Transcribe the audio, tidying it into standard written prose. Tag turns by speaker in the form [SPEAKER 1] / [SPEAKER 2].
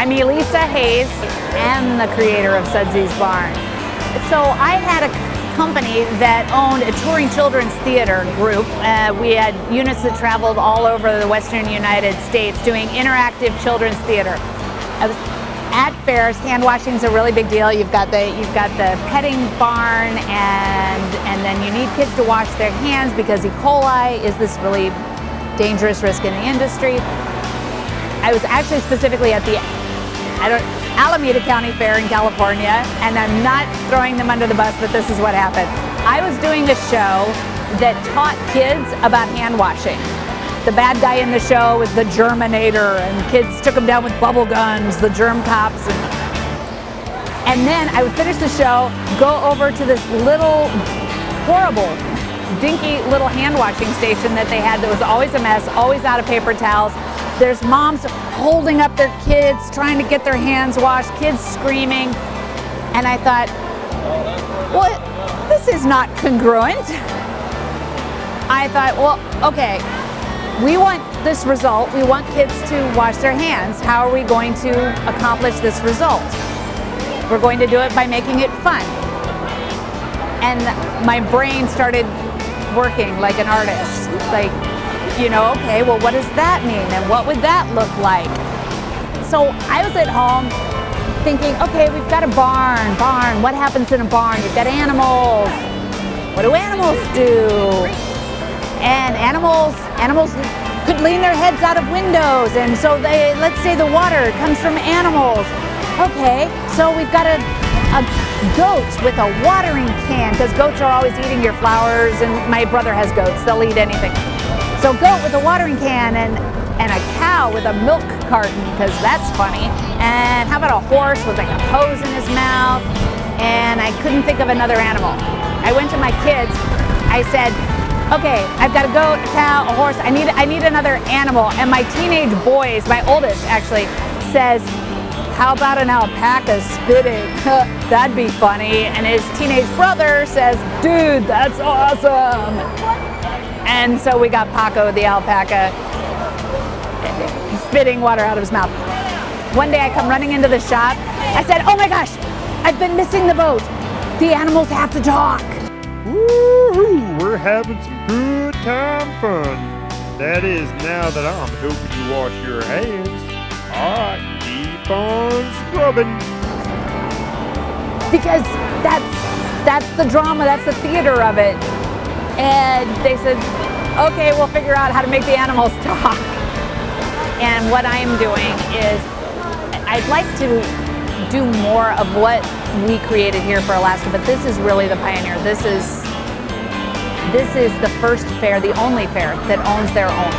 [SPEAKER 1] I'm Elisa Hays and the creator of Sudsy's Barn. So I had a company that owned a touring children's theater group. We had units that traveled all over the western United States doing interactive children's theater. I was at fairs. Hand washing is a really big deal. You've got the petting barn, and then you need kids to wash their hands because E. coli is this really dangerous risk in the industry. I was actually specifically at the Alameda County Fair in California, and I'm not throwing them under the bus, but this is what happened. I was doing a show that taught kids about hand washing. The bad guy in the show was the Germinator, and kids took him down with bubble guns, the germ cops. And then I would finish the show, go over to this little, horrible, dinky little hand washing station that they had that was always a mess, always out of paper towels. There's moms holding up their kids, trying to get their hands washed, kids screaming. And I thought, well, this is not congruent. I thought, well, okay, we want this result. We want kids to wash their hands. How are we going to accomplish this result? We're going to do it by making it fun. And my brain started working like an artist. Like, okay, well, what does that mean? And what would that look like? So I was at home thinking, okay, we've got a barn. What happens in a barn? You've got animals. What do animals do? And animals could lean their heads out of windows. And so let's say the water comes from animals. Okay, so we've got a goat with a watering can, because goats are always eating your flowers, and my brother has goats. They'll eat anything. So goat with a watering can, and a cow with a milk carton, because that's funny. And how about a horse with like a hose in his mouth? And I couldn't think of another animal. I went to my kids. I said, okay, I've got a goat, a cow, a horse. I need another animal. And my teenage boys, my oldest actually, says, how about an alpaca spitting? That'd be funny. And his teenage brother says, dude, that's awesome. And so we got Paco the alpaca spitting water out of his mouth. One day I come running into the shop. I said, oh my gosh, I've been missing the boat. The animals have to talk.
[SPEAKER 2] Woo-hoo, we're having some good time fun. That is, now that I'm helping you wash your hands. All right, keep on scrubbing.
[SPEAKER 1] Because that's the drama, that's the theater of it. And they said, okay, we'll figure out how to make the animals talk. And what I'm doing is, I'd like to do more of what we created here for Alaska, but this is really the pioneer. This is the first fair, the only fair that owns their own.